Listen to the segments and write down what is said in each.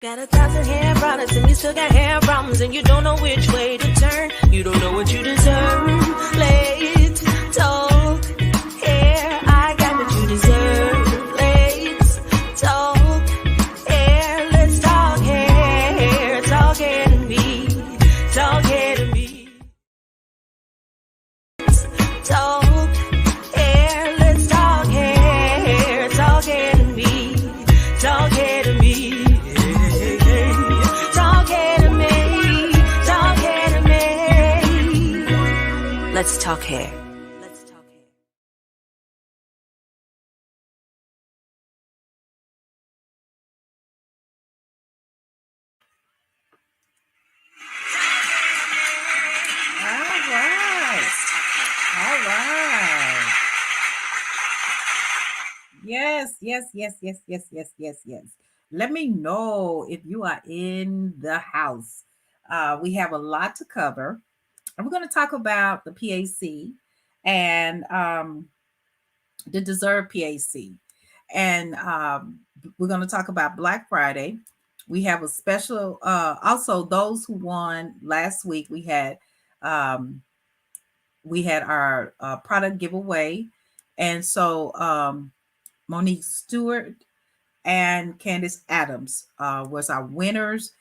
Got 1,000 hair products and you still got hair problems and you don't know which way to turn. You don't know what you deserve. Let's talk hair. I got what you deserve. Let's talk hair. Let's talk hair. Talk hair to me. Talk hair to me. Talk hair. Let's talk hair. Talk hair to me. Talk hair to me. Let's talk hair. Let's talk hair. All right. Yes. Let me know if you are in the house. We have a lot to cover. And we're going to talk about the PAC and the deserved PAC. And we're going to talk about Black Friday. We have a special, also those who won last week. We had our product giveaway. And so Monique Stewart and Candice Adams was our winners.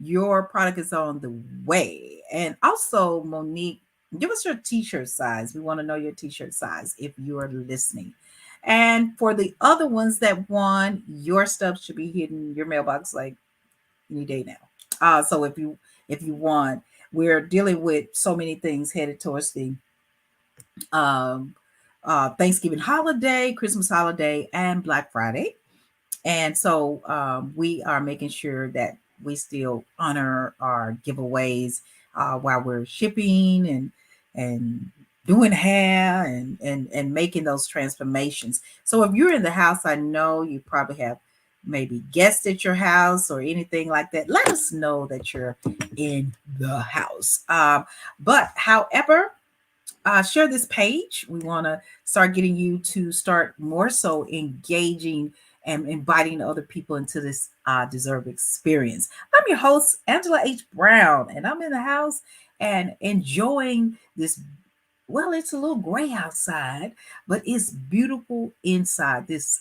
Your product is on the way. And also, Monique, give us your t-shirt size. We want to know your t-shirt size if you are listening. And for the other ones that won, your stuff should be hitting your mailbox like any day now. So if you won, we're dealing with so many things headed towards the Thanksgiving holiday, Christmas holiday, and Black Friday. And so we are making sure that we still honor our giveaways while we're shipping and doing hair and making those transformations. So if you're in the house, I know you probably have maybe guests at your house or anything like that. Let us know that you're in the house. But however, share this page. We want to start getting you to start more so engaging and inviting other people into this deserved experience. I'm your host, Angela H. Brown, and I'm in the house and enjoying this. Well, it's a little gray outside, but it's beautiful inside this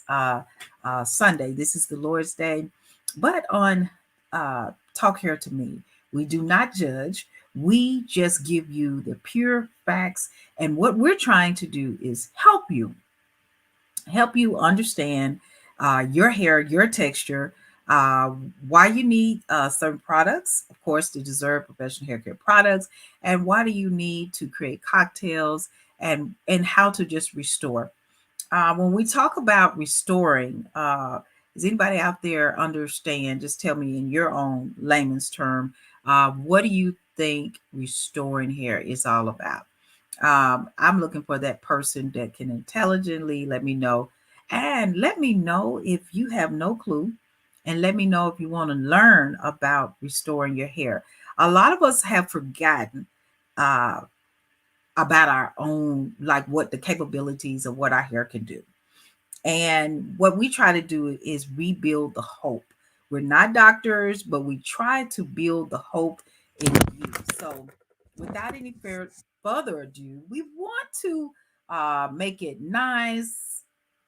Sunday. This is the Lord's Day. But on Talk Hair to Me, we do not judge. We just give you the pure facts. And what we're trying to do is help you understand your hair, your texture, why you need certain products, of course, to deserve professional hair care products, and why do you need to create cocktails and how to just restore. When we talk about restoring, does anybody out there understand? Just tell me in your own layman's term, what do you think restoring hair is all about? I'm looking for that person that can intelligently let me know. And let me know if you have no clue. And let me know if you want to learn about restoring your hair. A lot of us have forgotten uh, about our own, like what the capabilities of what our hair can do. And what we try to do is rebuild the hope. We're not doctors, but we try to build the hope in you. So, without any further ado, we want to make it nice,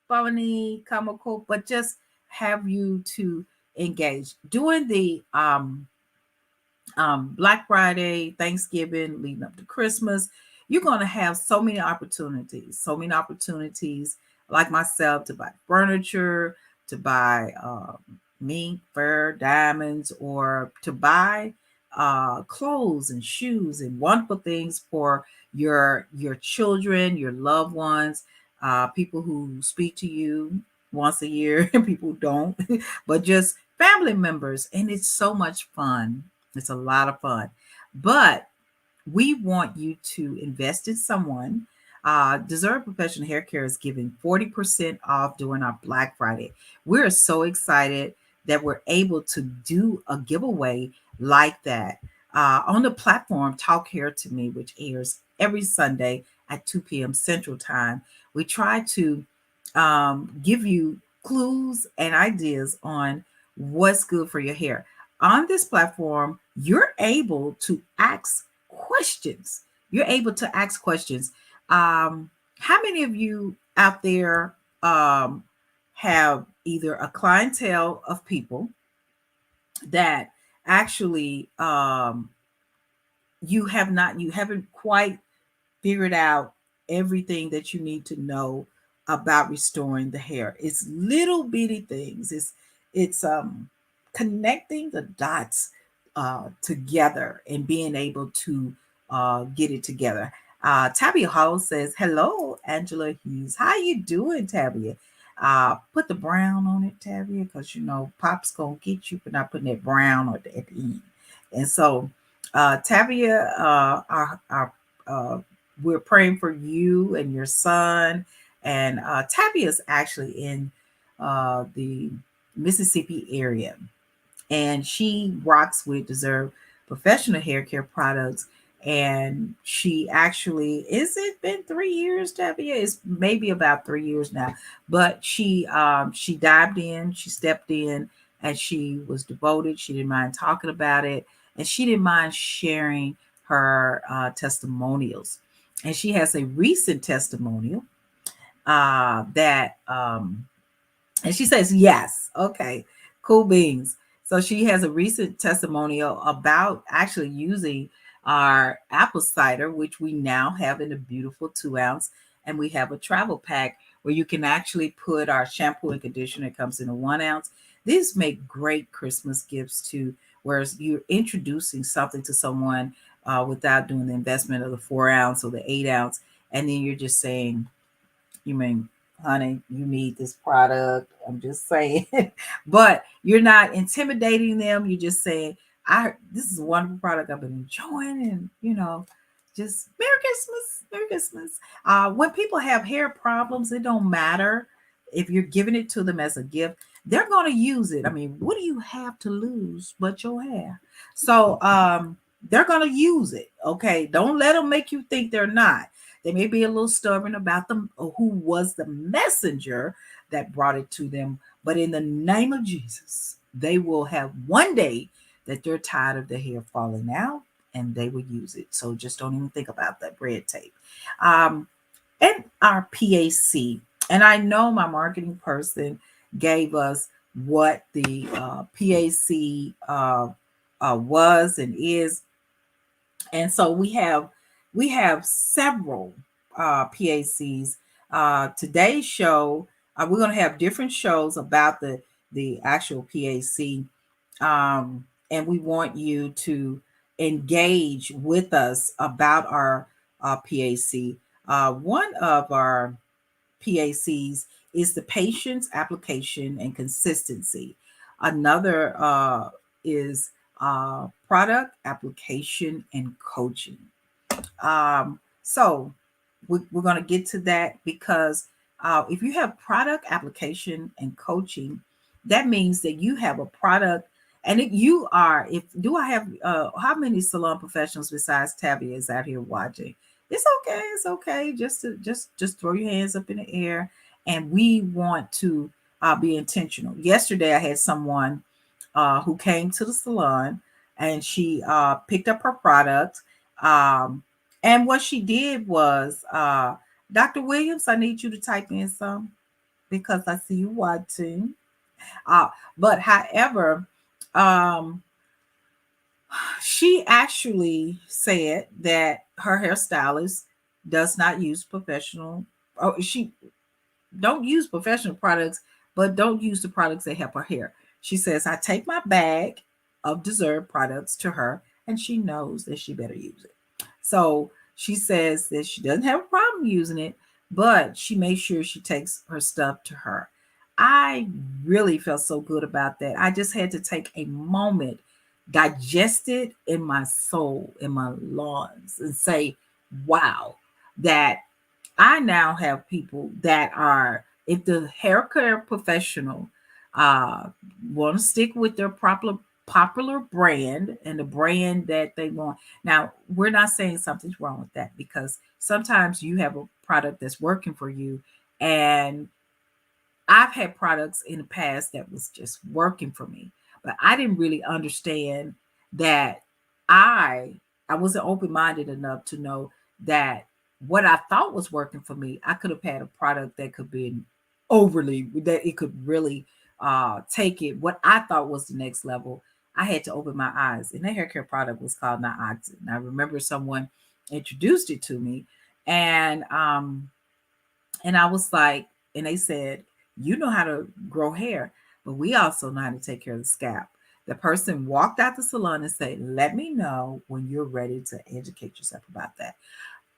funny, comical, but just have you to engage. During the Black Friday, Thanksgiving, leading up to Christmas, you're going to have so many opportunities like myself to buy furniture, to buy mink, fur, diamonds, or to buy clothes and shoes and wonderful things for your children, your loved ones, people who speak to you once a year, and people who don't, but just family members. And it's so much fun. It's a lot of fun. But we want you to invest in someone. Deserve Professional Hair Care is giving 40% off during our Black Friday. We're so excited that we're able to do a giveaway like that on the platform Talk Hair to Me, which airs every Sunday at 2 p.m. Central Time. We try to give you clues and ideas on what's good for your hair. On this platform, you're able to ask questions. You're able to ask questions. How many of you out there have either a clientele of people that actually you haven't quite figured out everything that you need to know about restoring the hair? It's little bitty things. It's connecting the dots together and being able to get it together. Tabia Hall says, "Hello, Angela Hughes. How you doing, Tabia? Put the brown on it, Tabia, because you know Pop's gonna get you for not putting that brown at the end." And so, Tabia, our we're praying for you and your son. And Tabby is actually in the Mississippi area, and she rocks with Deserve professional hair care products. And she actually, is it been 3 years, Tabby? It's maybe about 3 years now. But she dived in, she stepped in, and she was devoted. She didn't mind talking about it, and she didn't mind sharing her testimonials. And she has a recent testimonial that and she says, yes. Okay. Cool beans. So she has a recent testimonial about actually using our apple cider, which we now have in a beautiful 2 ounce. And we have a travel pack where you can actually put our shampoo and conditioner. It comes in a 1 ounce. These make great Christmas gifts too, whereas you're introducing something to someone without doing the investment of the 4 ounce or the 8 ounce. And then you're just saying, you mean, honey, you need this product. I'm just saying. But you're not intimidating them. You're just saying, this is a wonderful product I've been enjoying, and just Merry Christmas, Merry Christmas. When people have hair problems, it don't matter if you're giving it to them as a gift. They're going to use it. I mean, what do you have to lose but your hair? So they're going to use it. Okay. Don't let them make you think they're not. They may be a little stubborn about them or who was the messenger that brought it to them. But in the name of Jesus, they will have one day that they're tired of their hair falling out and they will use it. So just don't even think about that red tape. And our PAC. And I know my marketing person gave us what the PAC was and is. And so we have several PACs. Today's show, we're going to have different shows about the actual PAC, and we want you to engage with us about our PAC. One of our PACs is the patience, application, and consistency. Another is product application and coaching. So we're going to get to that because if you have product application and coaching, that means that you have a product. And I have how many salon professionals besides Tabby is out here watching? It's okay. It's okay. Just throw your hands up in the air. And we want to be intentional. Yesterday, I had someone who came to the salon, and she picked up her product. And what she did was, Dr. Williams, I need you to type in some because I see you watching. But however, she actually said that her hairstylist does not use professional, or she don't use professional products, but don't use the products that help her hair. She says, I take my bag of Deserve products to her, and she knows that she better use it. So she says that she doesn't have a problem using it, but she makes sure she takes her stuff to her. I really felt so good about that. I just had to take a moment, digest it in my soul, in my lungs, and say, wow, that I now have people that are, if the hair care professional want to stick with their popular brand and the brand that they want. Now, we're not saying something's wrong with that, because sometimes you have a product that's working for you. And I've had products in the past that was just working for me. but I didn't really understand that I I wasn't open minded enough to know that what I thought was working for me, I could have had a product that could be overly that it could really take it what I thought was the next level. I had to open my eyes, and that hair care product was called Nioxin. I remember someone introduced it to me, and I was like, and they said, you know how to grow hair, but we also know how to take care of the scalp. The person walked out the salon and said, let me know when you're ready to educate yourself about that.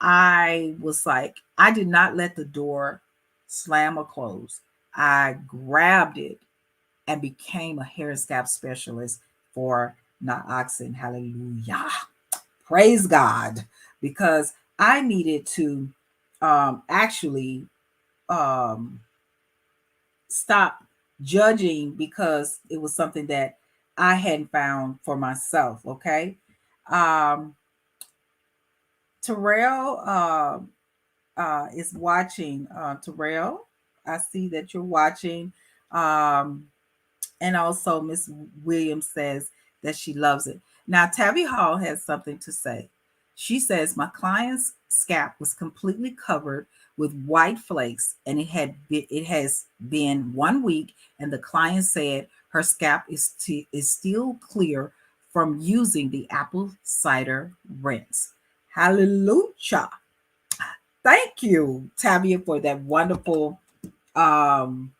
I was like, I did not let the door slam or close. I grabbed it and became a hair and scalp specialist for Nioxin. Hallelujah. Praise God. Because I needed to actually um, stop judging because it was something that I hadn't found for myself. Okay. Um, Terrell is watching. Terrell, I see that you're watching. Um, and also, Miss Williams says that she loves it. Now, Tabby Hall has something to say. She says, my client's scalp was completely covered with white flakes, and it has been 1 week, and the client said her scalp is still clear from using the apple cider rinse. Hallelujah. Thank you, Tabia, for that wonderful um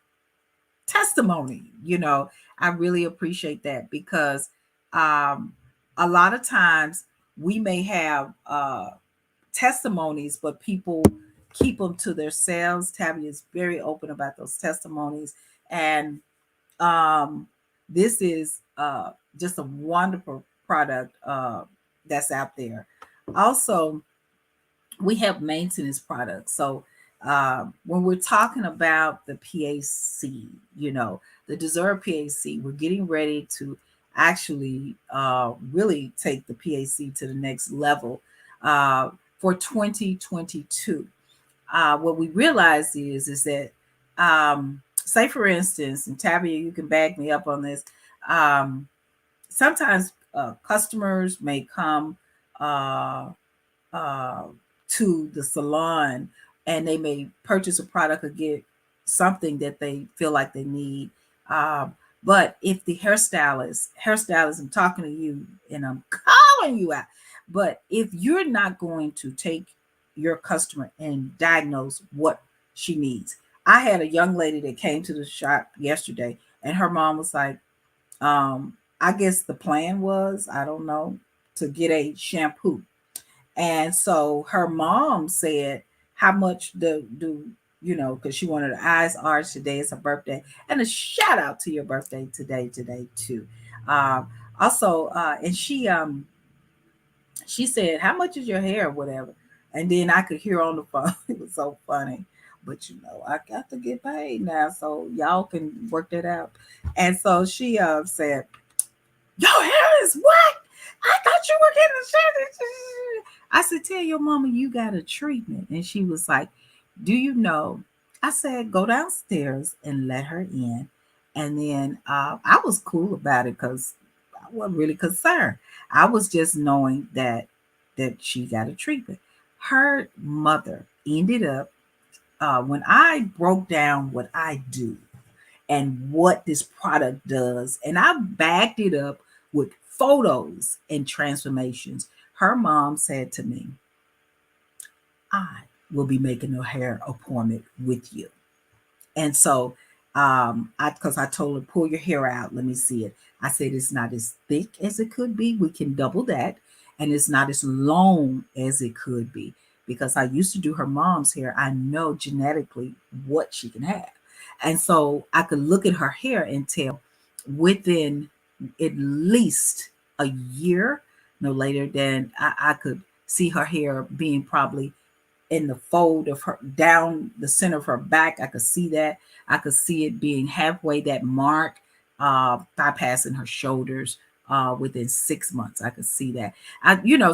testimony. I really appreciate that because um a lot of times we may have testimonies, but people keep them to themselves. Tabby is very open about those testimonies, and um this is just a wonderful product that's out there. Also, we have maintenance products. So when we're talking about the PAC, the Deserve PAC, we're getting ready to actually really take the PAC to the next level for 2022. What we realize is that, say for instance, and Tabia, you can back me up on this. Um, Sometimes customers may come. Uh, to the salon and they may purchase a product or get something that they feel like they need. But if the hairstylist, I'm talking to you and I'm calling you out. But if you're not going to take your customer and diagnose what she needs, I had a young lady that came to the shop yesterday and her mom was like, I guess the plan was, I don't know, to get a shampoo. And so her mom said, how much do because she wanted her eyes arched. Today is her birthday. And a shout out to your birthday today too. Also, and she said, how much is your hair or whatever? And then I could hear on the phone. It was so funny. But I got to get paid now. So y'all can work that out. And so she said, your hair is what? I thought you were getting a shampoo. I said, tell your mama you got a treatment. And she was like, do you know? I said, go downstairs and let her in. And then I was cool about it because I wasn't really concerned. I was just knowing that she got a treatment. Her mother ended up, when I broke down what I do and what this product does, and I backed it up with photos and transformations. Her mom said to me, I will be making a hair appointment with you. And so I told her, pull your hair out, let me see it. I said, it's not as thick as it could be. We can double that. And it's not as long as it could be. Because I used to do her mom's hair. I know genetically what she can have. And so I could look at her hair and tell within at least a year, no later than I could see her hair being probably in the fold of her down the center of her back. I could see that. I could see it being halfway that mark, bypassing her shoulders within 6 months. I could see that.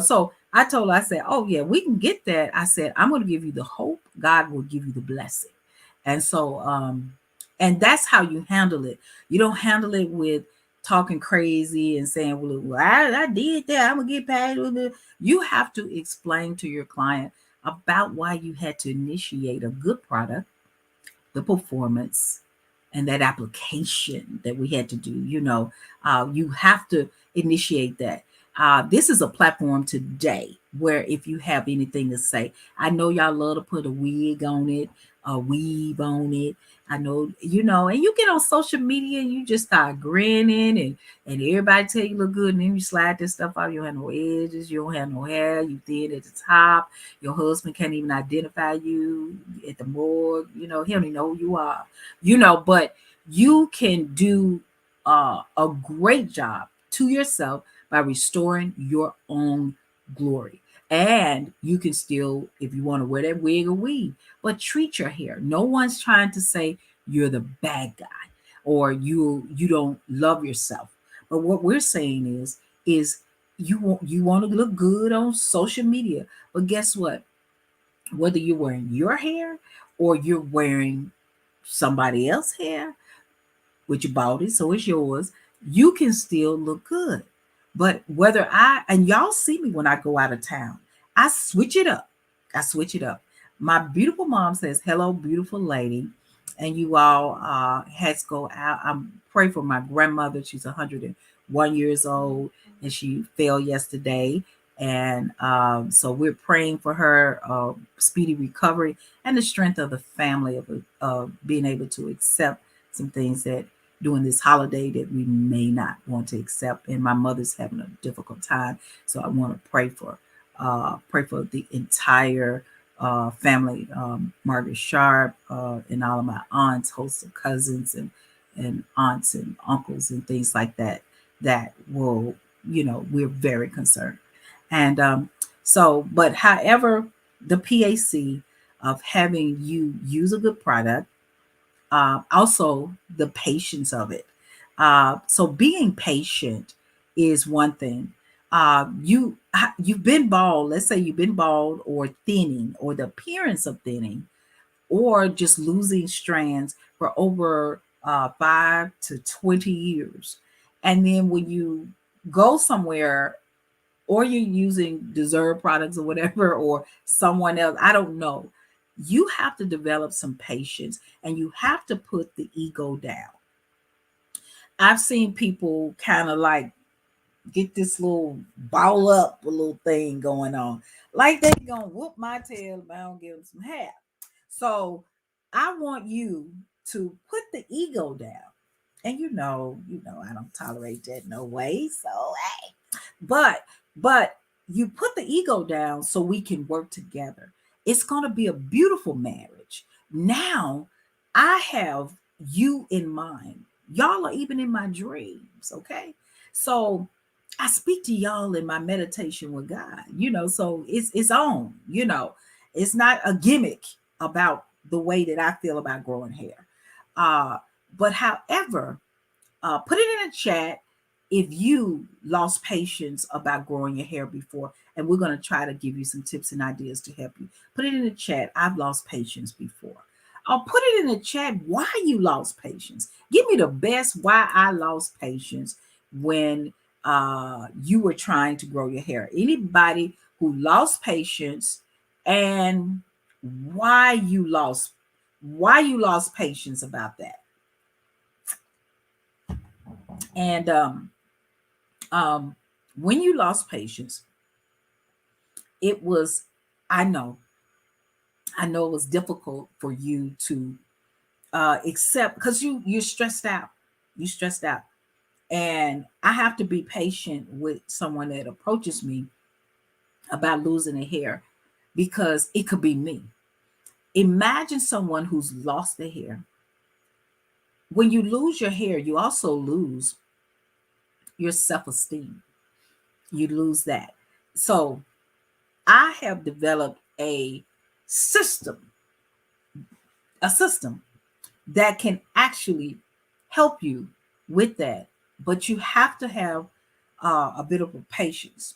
So I told her, I said, oh yeah, we can get that. I said, I'm going to give you the hope. God will give you the blessing. And so, and that's how you handle it. You don't handle it with talking crazy and saying, well, I did that, I'm gonna get paid with it. You have to explain to your client about why you had to initiate a good product, the performance, and that application that we had to do. You have to initiate that. This is a platform today where if you have anything to say, I know y'all love to put a wig on it, a weave on it. I know, and you get on social media and you just start grinning and everybody tell you look good, and then you slide this stuff out. You don't have no edges, you don't have no hair, you thin at the top. Your husband can't even identify you at the morgue. He don't even know who you are. But you can do a great job to yourself by restoring your own glory. And you can still, if you want to wear that wig or weave, but treat your hair. No one's trying to say you're the bad guy or you don't love yourself. But what we're saying is you want to look good on social media. But guess what? Whether you're wearing your hair or you're wearing somebody else's hair, which you bought it, so it's yours, you can still look good. But and y'all see me when I go out of town, I switch it up. I switch it up. My beautiful mom says, hello, beautiful lady. And you all has go out. I'm pray for my grandmother. She's 101 years old and she fell yesterday. And so we're praying for her speedy recovery and the strength of the family of being able to accept some things that during this holiday that we may not want to accept. And my mother's having a difficult time, so I want to pray for the entire family, Margaret Sharp, and all of my aunts, hosts of cousins and aunts and uncles and things like that. That will, we're very concerned. And but however, the PAC of having you use a good product, also the patience of it. So being patient is one thing. You've been bald. Let's say you've been bald or thinning, or the appearance of thinning, or just losing strands for over 5 to 20 years, and then when you go somewhere or you're using deserved products or whatever, or someone else, I don't know. You have to develop some patience and you have to put the ego down. I've seen people kind of like get this little ball up a little thing going on. Like they gonna whoop my tail if I don't give them some hair. So I want you to put the ego down. And I don't tolerate that no way. So hey, but you put the ego down so we can work together. It's going to be a beautiful marriage. Now I have you in mind. Y'all are even in my dreams, okay? So I speak to y'all in my meditation with God, so it's on, it's not a gimmick about the way that I feel about growing hair. But however, put it in the chat if you lost patience about growing your hair before, and we're going to try to give you some tips and ideas to help you. Put it in the chat. I've lost patience before. I'll put it in the chat why you lost patience. Give me the best why I lost patience when you were trying to grow your hair. Anybody who lost patience and why you lost patience about that. And when you lost patience, it was, I know it was difficult for you to accept because you're stressed out. You stressed out. And I have to be patient with someone that approaches me about losing a hair because it could be me. Imagine someone who's lost their hair. When you lose your hair, you also lose your self-esteem. You lose that. So I have developed system, a system that can actually help you with that. But you have to have a bit of a patience.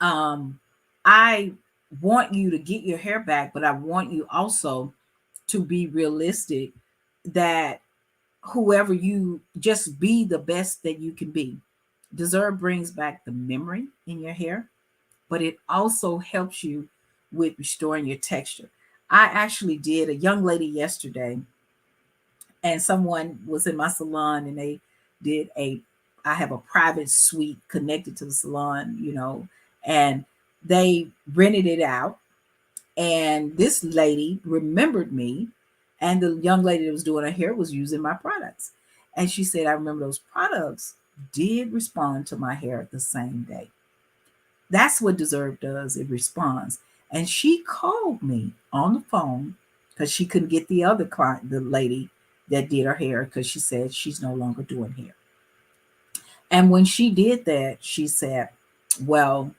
I want you to get your hair back, but I want you also to be realistic that whoever you just be the best that you can be. Deserve brings back the memory in your hair, but it also helps you with restoring your texture. I actually did a young lady yesterday, and someone was in my salon and they did a I have a private suite connected to the salon, and they rented it out. And this lady remembered me, and the young lady that was doing her hair was using my products. And she said, I remember those products did respond to my hair the same day. That's what Deserve does. It responds. And she called me on the phone because she couldn't get the other client, the lady that did her hair, because she said she's no longer doing hair. And when she did that, she said, well,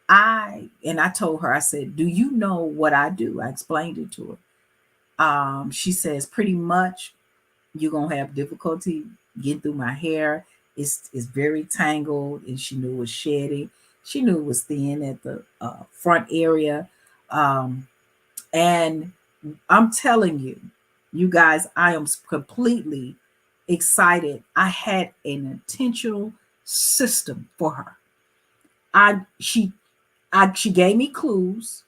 I told her, I said, do you know what I do? I explained it to her. She says, pretty much you're going to have difficulty getting through my hair. It's very tangled, and she knew it was shedding. She knew it was thin at the front area. And I'm telling you, you guys, I am completely excited. I had an intentional system for her. I she she gave me clues,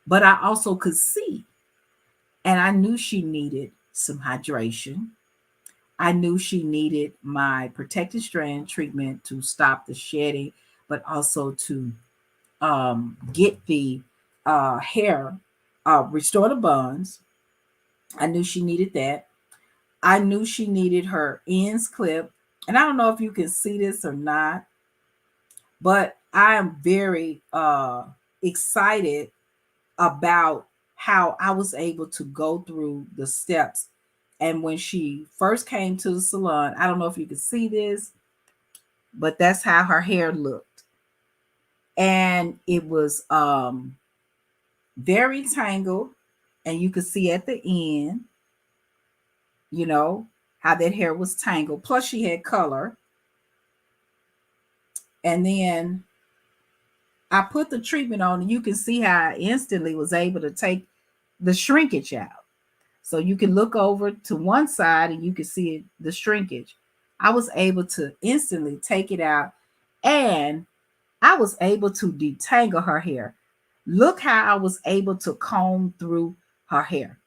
but I also could see, and I knew she needed some hydration. I knew she needed my protected strand treatment to stop the shedding, but also to get the hair, restore the buns. I knew she needed that. I knew she needed her ends clipped. And I don't know if you can see this or not, but I am very excited about how I was able to go through the steps. And when she first came to the salon, I don't know if you can see this, but that's how her hair looked. And it was very tangled, and you could see at the end, you know, how that hair was tangled. Plus, she had color. And then I put the treatment on, and you can see how I instantly was able to take the shrinkage out. So you can look over to one side and you can see the shrinkage. I was able to instantly take it out, and I was able to detangle her hair. Look how I was able to comb through her hair.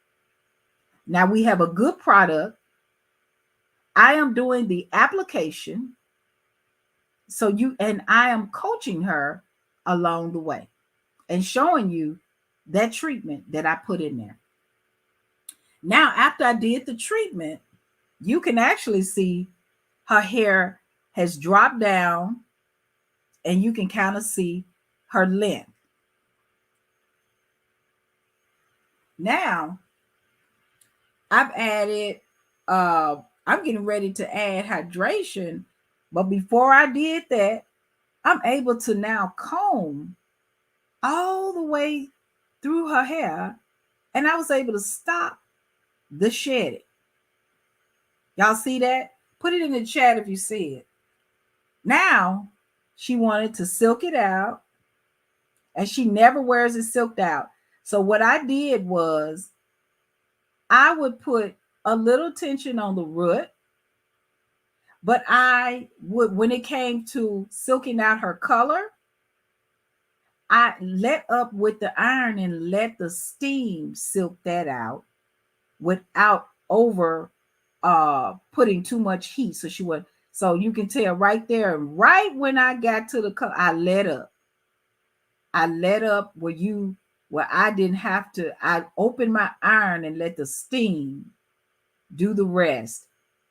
Now we have a good product. I am doing the application. And I am coaching her along the way and showing you that treatment that I put in there. Now, after I did the treatment, you can actually see her hair has dropped down, and you can kind of see her length. Now, I've added, I'm getting ready to add hydration, but before I did that, I'm able to now comb all the way through her hair, and I was able to stop the shedding. Y'all see that? Put it in the chat if you see it. Now, she wanted to silk it out, and she never wears it silked out. So what I did was I would put a little tension on the root, but I would, when it came to silking out her color, I let up with the iron and let the steam silk that out without over putting too much heat. So you can tell right there, right when I got to the color, I let up. I let up where I didn't have to. I opened my iron and let the steam do the rest.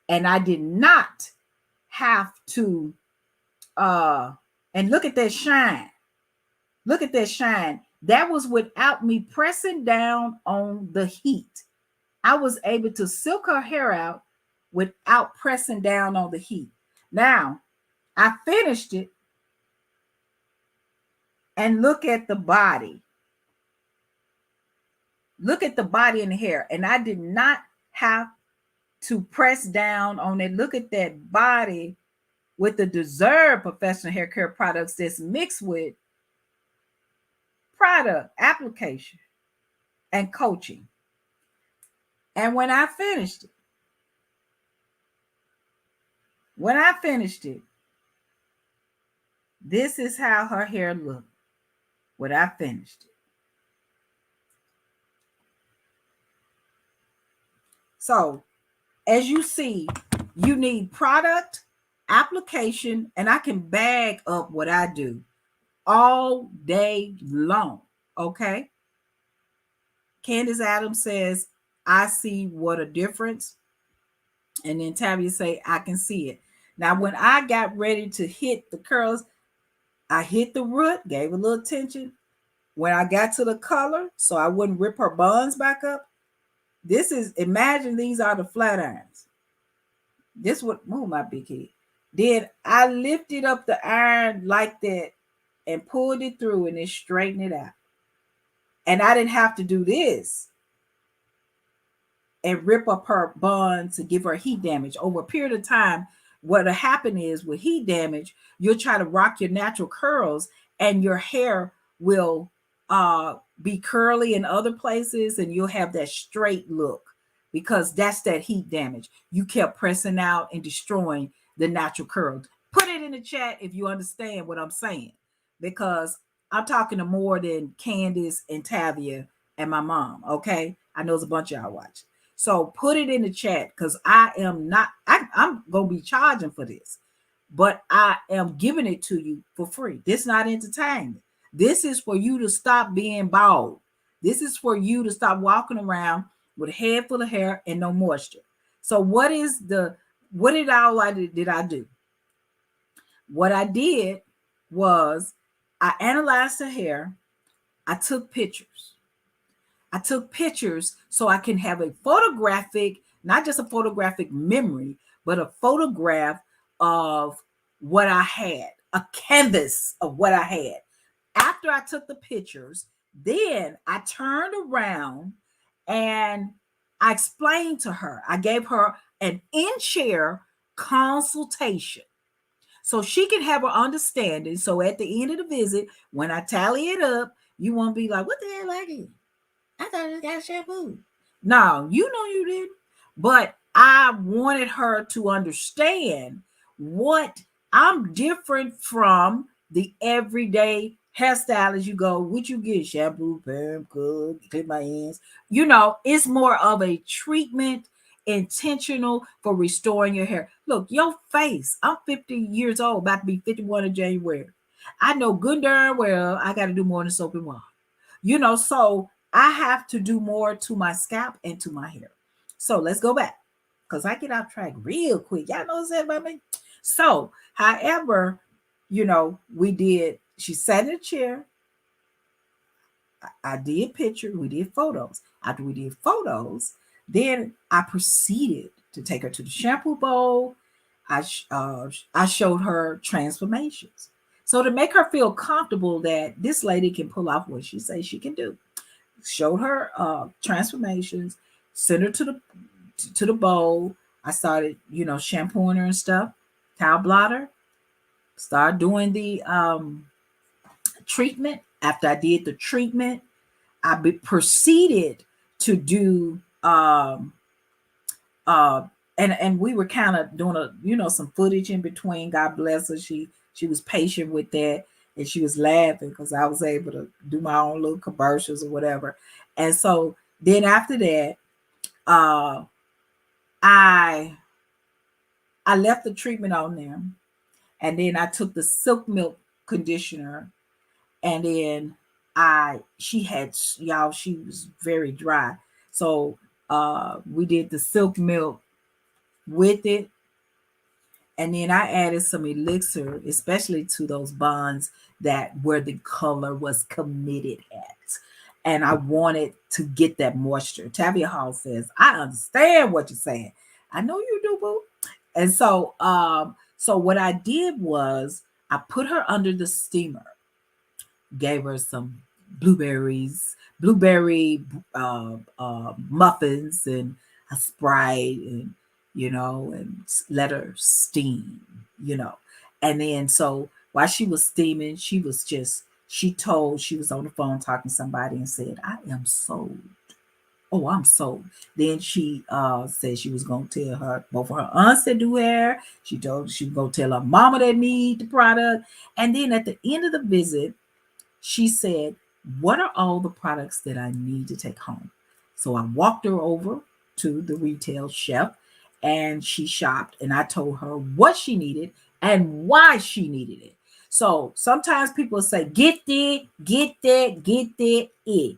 And I did not have to and look at that shine. Look at that shine. That was without me pressing down on the heat. I was able to silk her hair out without pressing down on the heat. Now, I finished it, and look at the body. Look at the body and the hair. And I did not have to press down on it. Look at that body with the Deserve professional hair care products that's mixed with product application and coaching. And when I finished it, When I finished it, this is how her hair looked when I finished it. So, as you see, you need product, application, and I can bag up what I do all day long. Okay. Candice Adams says, I see what a difference. And then Tavia say, I can see it. Now, when I got ready to hit the curls, I hit the root, gave a little tension. When I got to the color, so I wouldn't rip her buns back up, this is, imagine these are the flat irons. This would move my big head. Then I lifted up the iron like that and pulled it through and then straightened it out. And I didn't have to do this and rip up her bun to give her heat damage. Over a period of time, what'll happen is with heat damage, you'll try to rock your natural curls and your hair will be curly in other places and you'll have that straight look because that's that heat damage. You kept pressing out and destroying the natural curls. Put it in the chat if you understand what I'm saying, because I'm talking to more than Candice and Tavia and my mom. Okay. I know there's a bunch of y'all watch. So put it in the chat because I'm going to be charging for this, but I am giving it to you for free. This is not entertainment. This is for you to stop being bald. This is for you to stop walking around with a head full of hair and no moisture. So what did I do? What I did was I analyzed the hair. I took pictures. So I can have a photographic, not just a photographic memory, but a photograph of what I had, a canvas of what I had. After I took the pictures, then I turned around and I explained to her, I gave her an in-chair consultation so she can have her understanding. So at the end of the visit, when I tally it up, you won't be like, what the hell I did? I thought I just got shampoo. No, you know you didn't. But I wanted her to understand what I'm different from the everyday hairstylist. You go, what you get? Shampoo, perm, good, clip my ends. You know, it's more of a treatment intentional for restoring your hair. Look, your face. I'm 50 years old, about to be 51 in January. I know good darn well I got to do more than soap and water. You know, so I have to do more to my scalp and to my hair. So let's go back because I get off track real quick. Y'all know what's that about me? So, however, you know, she sat in a chair. I did picture, we did photos. After we did photos, then I proceeded to take her to the shampoo bowl. I showed her transformations. So to make her feel comfortable that this lady can pull off what she says she can do. Showed her transformations, sent her to the bowl. I started, shampooing her and stuff, towel blotter, started doing the treatment. After I did the treatment, proceeded to do and we were kind of doing some footage in between. God bless her. She was patient with that, and she was laughing because I was able to do my own little commercials or whatever. And so then after that, I left the treatment on there, and then I took the silk milk conditioner, and then she was very dry. So we did the silk milk with it. And then I added some elixir, especially to those bonds where the color was committed at. And I wanted to get that moisture. Tavia Hall says, I understand what you're saying. I know you do, boo. And so what I did was I put her under the steamer, gave her some blueberry muffins and a Sprite, and and let her steam, and then so while she was steaming, she was on the phone talking to somebody and said, I am sold. Oh, I'm sold. Then she said she was gonna tell her both of her aunts that do hair. She told she was gonna tell her mama that need the product. And then at the end of the visit, she said, "What are all the products that I need to take home?" So I walked her over to the retail chef and she shopped, and I told her what she needed and why she needed it. So sometimes people say, "Get that, get that, get that, it."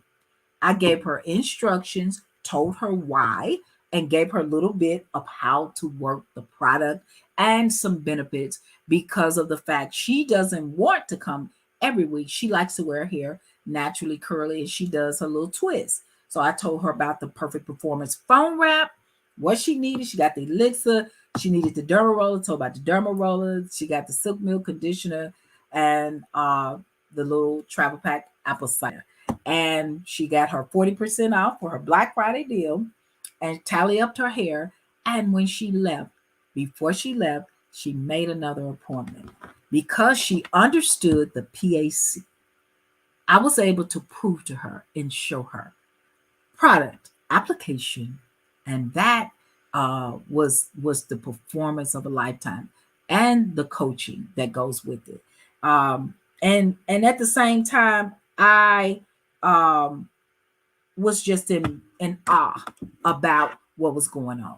I gave her instructions, told her why, and gave her a little bit of how to work the product and some benefits because of the fact she doesn't want to come every week. She likes to wear her hair naturally curly and she does her little twist. So I told her about the Perfect Performance foam wrap, what she needed. She got the elixir, she needed the derma roller, told about the derma roller, she got the silk milk conditioner and the little travel pack apple cider, and she got her 40% off for her Black Friday deal and tally up her hair. And when she left, before she left, she made another appointment because she understood the PAC. I was able to prove to her and show her product application, and that was the performance of a lifetime and the coaching that goes with it. And at the same time, I um, was just in awe about what was going on.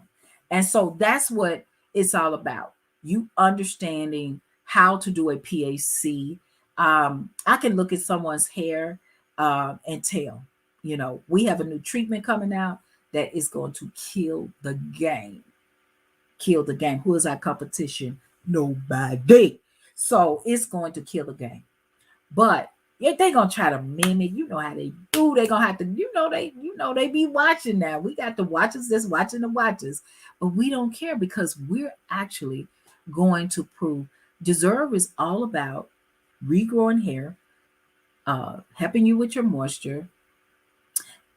And so that's what it's all about. You understanding how to do a PAC. I can look at someone's hair and tell, we have a new treatment coming out that is going to kill the game. Kill the game. Who is our competition? Nobody. So it's going to kill the game. But if they gonna try to mimic, you know how they do. They gonna have to, they be watching now. We got the watchers that's watching the watchers, but we don't care because we're actually going to prove. Deserve is all about regrowing hair, helping you with your moisture,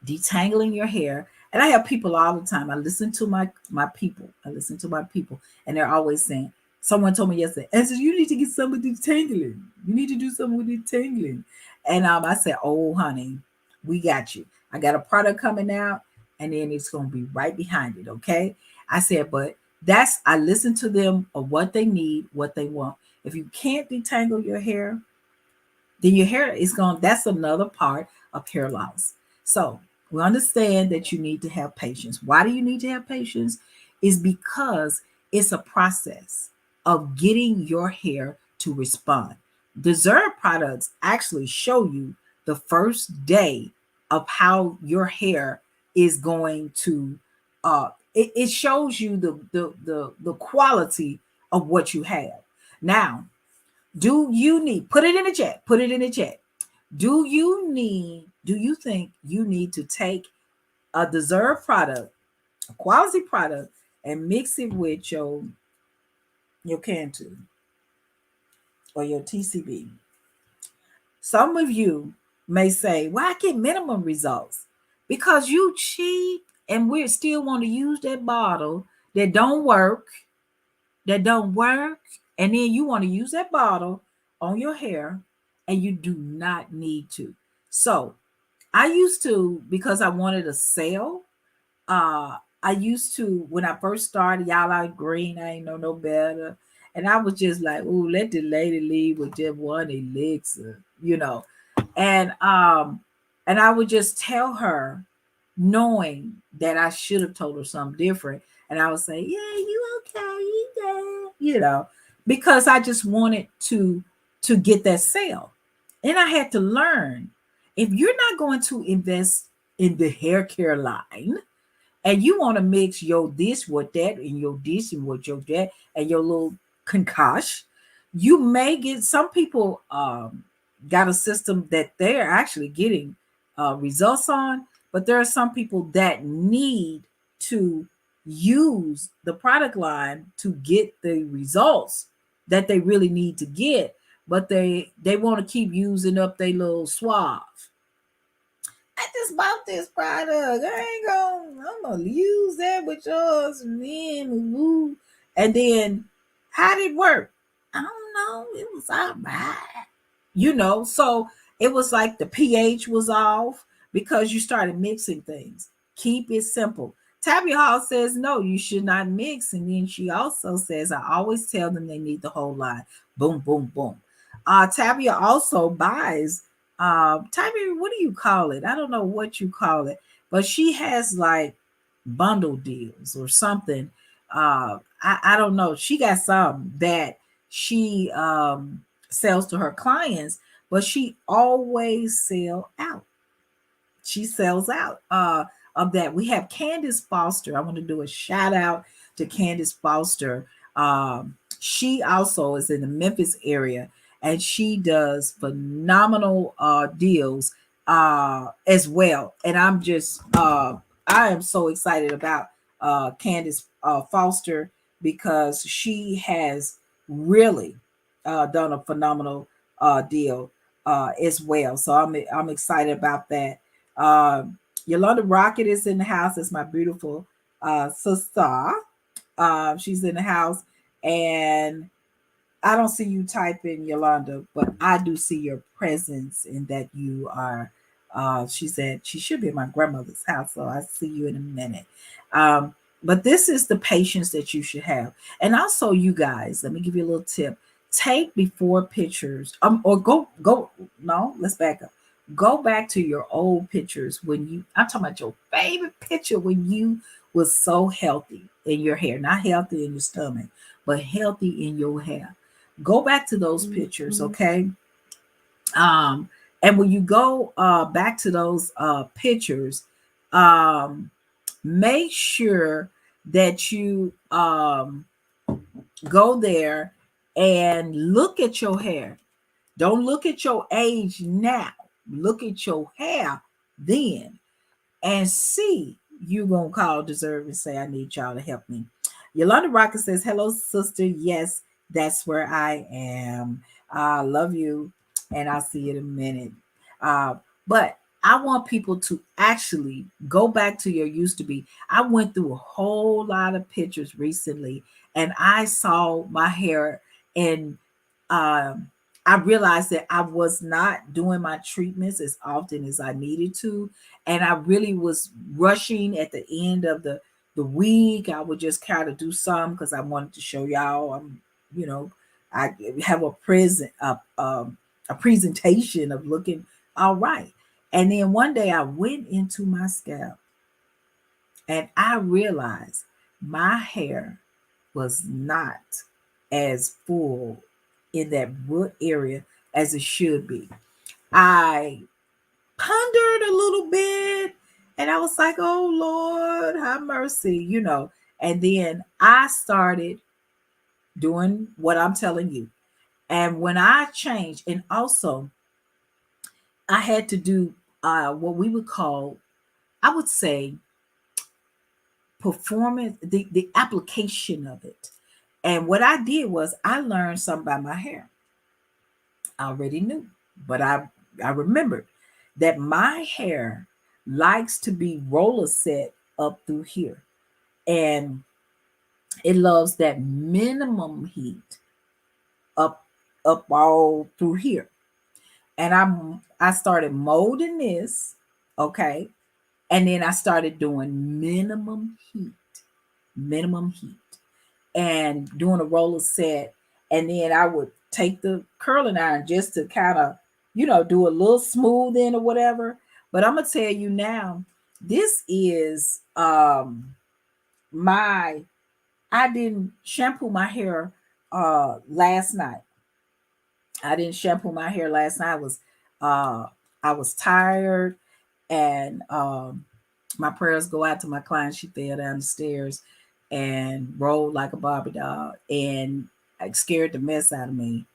detangling your hair. And I have people all the time. I listen to my people. I listen to my people, and they're always saying. Someone told me yesterday, and says you need to get some with detangling. You need to do something with detangling. And I said, "Oh, honey, we got you. I got a product coming out, and then it's gonna be right behind it." Okay. I said, but I listen to them of what they need, what they want. If you can't detangle your hair, then your hair is gone. That's another part of hair loss. So we understand that you need to have patience. Why do you need to have patience? Is because it's a process of getting your hair to respond. Deserve products actually show you the first day of how your hair is going to it shows you the quality of what you have. Now, do you need, put it in the chat, put it in the chat. Do you think you need to take a deserved product, a quality product, and mix it with your Cantu or your TCB? Some of you may say, "Well, I get minimum results because you cheat and we still want to use that bottle that don't work, and then you want to use that bottle on your hair, and you do not need to." So I used to, because I wanted a sale. I used to, when I first started, y'all like green, I ain't know no better. And I was just like, "Ooh, let the lady leave with just one elixir." And I would just tell her, knowing that I should have told her something different. And I would say, "Yeah, you okay, yeah," because I just wanted to get that sale. And I had to learn, if you're not going to invest in the hair care line, and you want to mix your this with that and your this and with your that and your little concoction, you may get, some people got a system that they're actually getting results on, but there are some people that need to use the product line to get the results that they really need to get, but they want to keep using up their little swab. "I just bought this product. I'm gonna use that with yours, and then woo." And then, how did it work? I don't know. It was all right. So it was like the pH was off because you started mixing things. Keep it simple. Tabby Hall says, no, you should not mix. And then she also says, I always tell them they need the whole line. Boom, boom, boom. Tabia also buys, Tabby, what do you call it? I don't know what you call it, but she has like bundle deals or something. I don't know. She got some that she sells to her clients, but she always sell out. She sells out of that. We have Candice Foster. I want to do a shout out to Candice Foster. She also is in the Memphis area, and she does phenomenal deals as well. And I am so excited about Candice Foster because she has really done a phenomenal deal as well. So I'm excited about that. Yolanda Rocket is in the house. It's my beautiful sister. She's in the house, and I don't see you typing, Yolanda, but I do see your presence in that you are. She said she should be at my grandmother's house, so I see you in a minute. But this is the patience that you should have, and also you guys. Let me give you a little tip: take before pictures, or go. No, let's back up. Go back to your old pictures when you. I'm talking about your favorite picture when you was so healthy in your hair, not healthy in your stomach, but healthy in your hair. Go back to those pictures, okay? um and when you go back to those pictures, um make sure that you go there and look at your hair. Don't look at your age now, look at your hair then, and see. You gonna call Deserve and say, I need y'all to help me. Yolanda Rocket says, hello, sister. Yes, that's where I am. I love you, and I'll see you in a minute. Uh, but I want people to actually go back to your used to be. I went through a whole lot of pictures recently, and I saw my hair, and um, I realized that I was not doing my treatments as often as I needed to, and I really was rushing at the end of the week. I would just kind of do some because I wanted to show y'all. You know, I have a presentation of looking all right. And then one day I went into my scalp, and I realized my hair was not as full in that root area as it should be. I pondered a little bit, and I was like, oh Lord, have mercy, And then I started doing what I'm telling you. And when I changed, and also I had to do what we would call, I would say, performance, the application of it. And what I did was I learned something about my hair. I already knew, but I remembered that my hair likes to be roller set up through here, and it loves that minimum heat up all through here. And I started molding this, okay, and then I started doing minimum heat, and doing a roller set, and then I would take the curling iron just to kind of, do a little smoothing or whatever. But I'm gonna tell you now, this is my I didn't shampoo my hair last night. I didn't shampoo my hair last night. Uh I was tired, and my prayers go out to my client. She fell down the stairs and rolled like a Barbie doll, and it scared the mess out of me.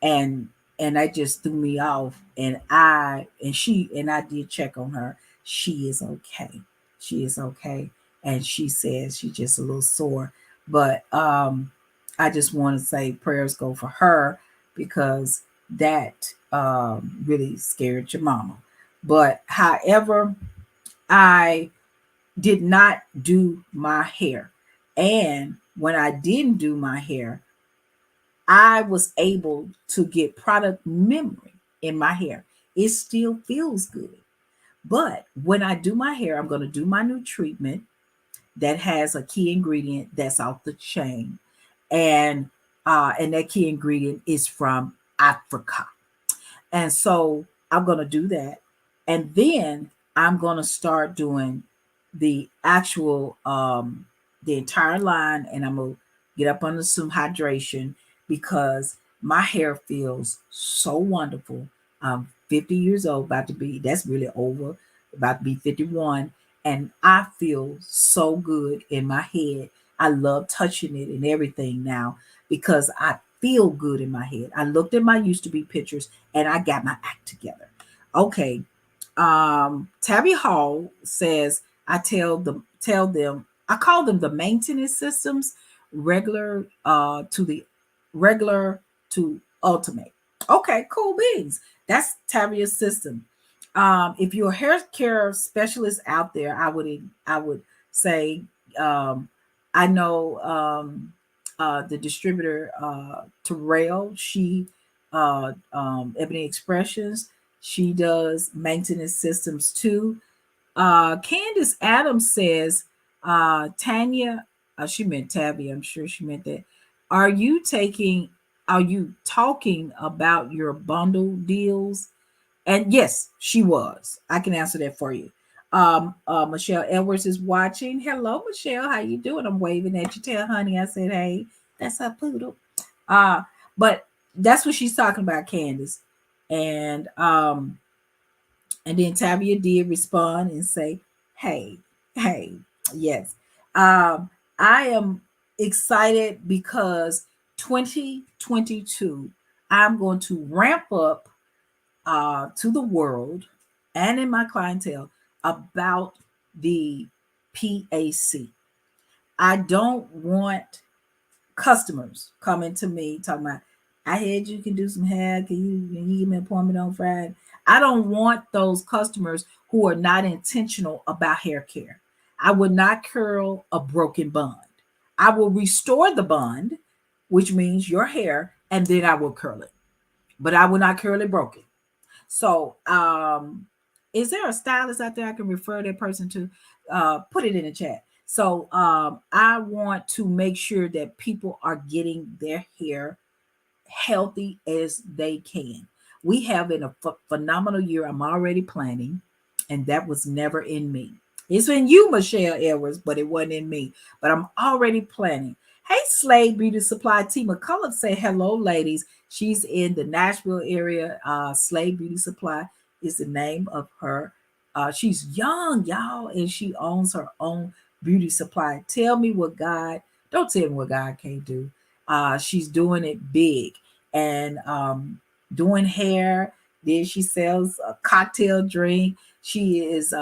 And that just threw me off. And I did check on her. She is okay. She is okay. And she says she's just a little sore. But I just want to say prayers go for her, because that really scared your mama. But however, I did not do my hair. And when I didn't do my hair, I was able to get product memory in my hair. It still feels good, But when I do my hair, I'm going to do my new treatment that has a key ingredient that's off the chain, and and that key ingredient is from Africa. And so I'm going to do that. And then I'm going to start doing the actual, the entire line. And I'm going to get up under some hydration because my hair feels so wonderful. I'm 50 years old, about to be, that's really over, about to be 51. And I feel so good in my head. I love touching it and everything now because I feel good in my head. I looked at my used to be pictures and I got my act together. Okay. Tabby Hall says I tell them I call them the maintenance systems, regular to the regular to ultimate. Okay, cool beans. That's Tavia's system. If you're a hair care specialist out there, I would say um, I know the distributor Terrell. She Ebony Expressions. She does maintenance systems too. Candice Adams says, Tanya, she meant Tabby, I'm sure she meant that. Are you taking, are you talking about your bundle deals? And yes, she was. I can answer that for you. Michelle Edwards is watching. Hello, Michelle. How you doing? I'm waving at you. Tell honey I said, hey, that's her poodle. Uh, but that's what she's talking about, Candice. And and then Tavia did respond and say, hey, hey, yes. I am excited because 2022, I'm going to ramp up to the world and in my clientele about the PAC. I don't want customers coming to me talking about, I heard you can do some hair. Can you give me an appointment on Friday? I don't want those customers who are not intentional about hair care. I would not curl a broken bond. I will restore the bond, which means your hair, and then I will curl it. But I will not curl it broken. So, is there a stylist out there I can refer that person to? Put it in the chat. So, I want to make sure that people are getting their hair healthy as they can. We have in a phenomenal year. I'm already planning, and that was never in me. It's in you, Michelle Edwards, but it wasn't in me. But I'm already planning. Hey, Slade Beauty Supply Team McCullough say hello, ladies. She's in the Nashville area. Slade Beauty Supply is the name of her. She's young, y'all, and she owns her own beauty supply. Tell me what God, don't tell me what God can't do. She's doing it big and doing hair. Then she sells a cocktail drink. She is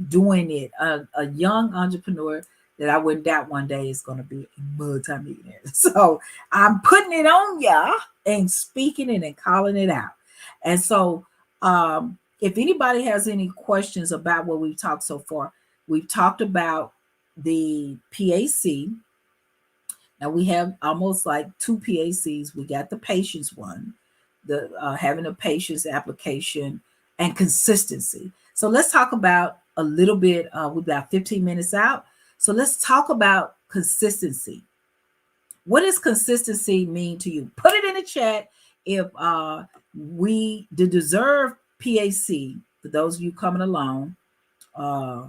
doing it. A young entrepreneur that I wouldn't doubt one day is going to be a multi-millionaire. So I'm putting it on y'all and speaking it and calling it out. And so if anybody has any questions about what we've talked so far, we've talked about the PAC. Now we have almost like two PACs. We got the patience one, the having a patience application and consistency. So let's talk about a little bit. We've got 15 minutes out. So let's talk about consistency. What does consistency mean to you? Put it in the chat. If we the deserve PAC, for those of you coming along, uh,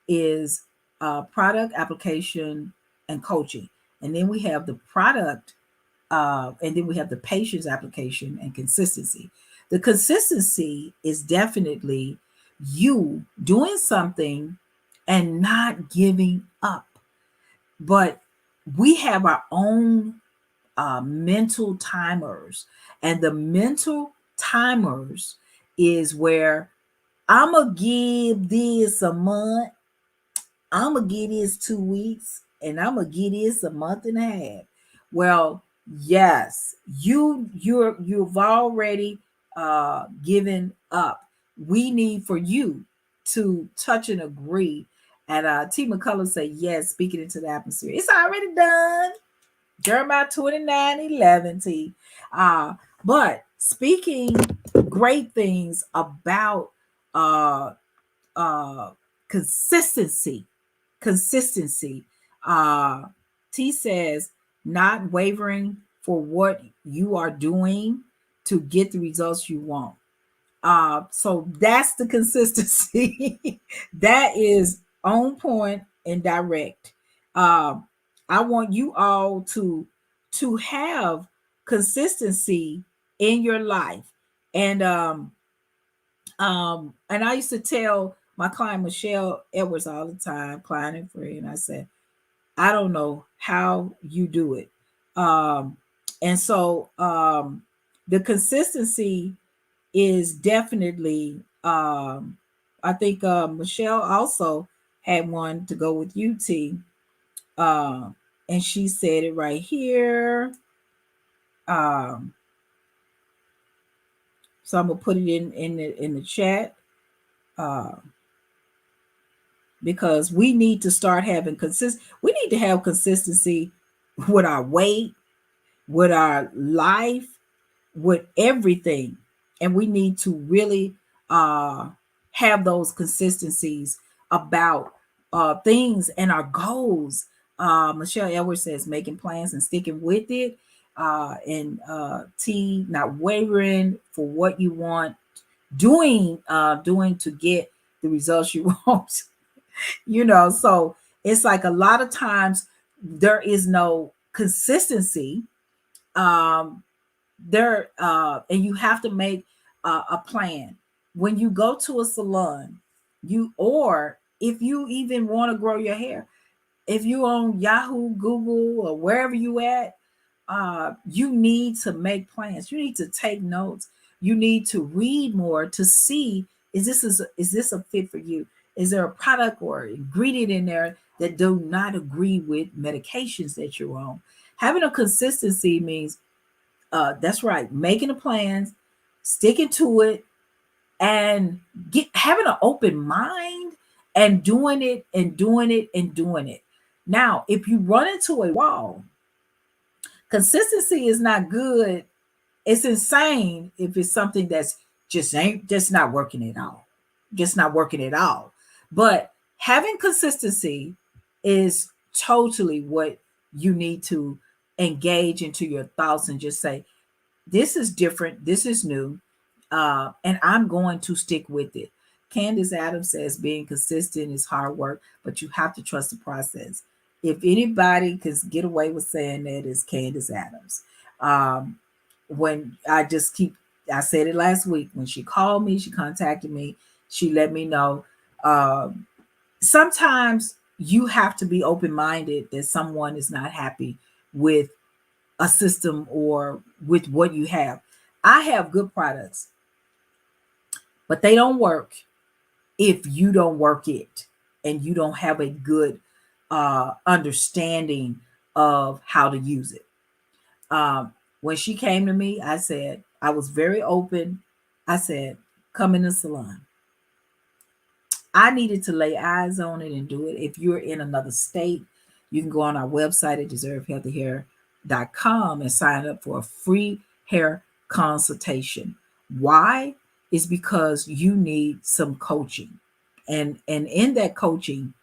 is product application and coaching. And then we have the product, and then we have the patient's application and consistency. The consistency is definitely you doing something and not giving up. But we have our own mental timers, and the mental timers is where I'm gonna give this a month, I'm gonna get this 2 weeks, and I'm gonna get this a month and a half. Well, yes, you've already given up. We need for you to touch and agree. And T McCullough say yes, speaking into the atmosphere. It's already done. Jeremiah 29:11. T. But speaking great things about uh consistency. Consistency. uh T says not wavering for what you are doing to get the results you want. So that's the consistency. That is on point and direct. um I want you all to have consistency in your life. And and I used to tell my client Michelle Edwards all the time, client and friend, I said, I don't know how you do it. um and so the consistency is definitely, I think Michelle also had one to go with UT. um and she said it right here. um so I'm gonna put it in the chat, uh because we need to start having we need to have consistency with our weight, with our life, with everything. And we need to really uh have those consistencies about things and our goals. Michelle Edwards says making plans and sticking with it. And T, not wavering for what you want, doing to get the results you want. So it's like a lot of times there is no consistency. um and you have to make a plan when you go to a salon. Or if you even want to grow your hair, if you on Yahoo, Google, or wherever you at, you need to make plans. You need to take notes. You need to read more to see, is this a fit for you? Is there a product or ingredient in there that do not agree with medications that you're on? Having a consistency means, that's right, making the plans, sticking to it, and having an open mind, and doing it and doing it and doing it. Now, if you run into a wall, consistency is not good. It's insane if it's something that's just not working at all. Just not working at all. But having consistency is totally what you need to engage into your thoughts and just say, this is different. This is new. And I'm going to stick with it. Candice Adams says being consistent is hard work, but you have to trust the process. If anybody can get away with saying that, is Candice Adams. Um, when I said it last week, when she called me, she contacted me, she let me know. Um, Sometimes you have to be open minded that someone is not happy with a system or with what you have. I have good products, but they don't work if you don't work it and you don't have a good understanding of how to use it. When she came to me, I said, I was very open. I said, come in the salon. I needed to lay eyes on it and do it. If you're in another state, you can go on our website at deservehealthyhair.com and sign up for a free hair consultation. Why? Is because you need some coaching. And in that coaching,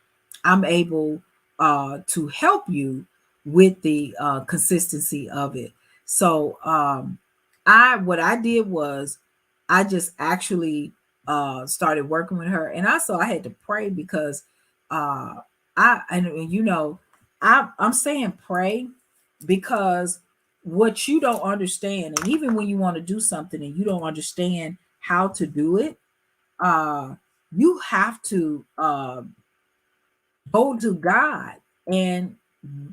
I'm able to help you with the consistency of it. So what I did was I just actually started working with her, and also I had to pray because uh, I'm saying pray because what you don't understand, and even when you want to do something and you don't understand how to do it, uh, you have to go to God and,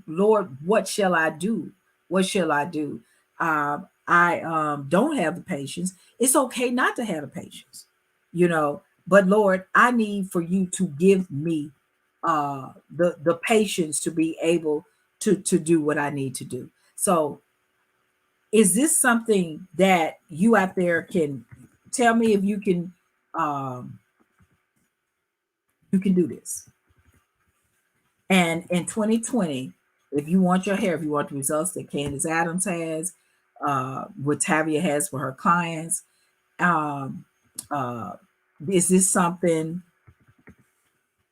Lord, what shall I do? What shall I do? I don't have the patience. It's okay not to have the patience, but Lord, I need for you to give me the patience to be able to do what I need to do. So is this something that you out there can tell me if um you can do this? And in 2020, if you want your hair, if you want the results that Candice Adams has, what Tavia has for her clients, um, uh, is this something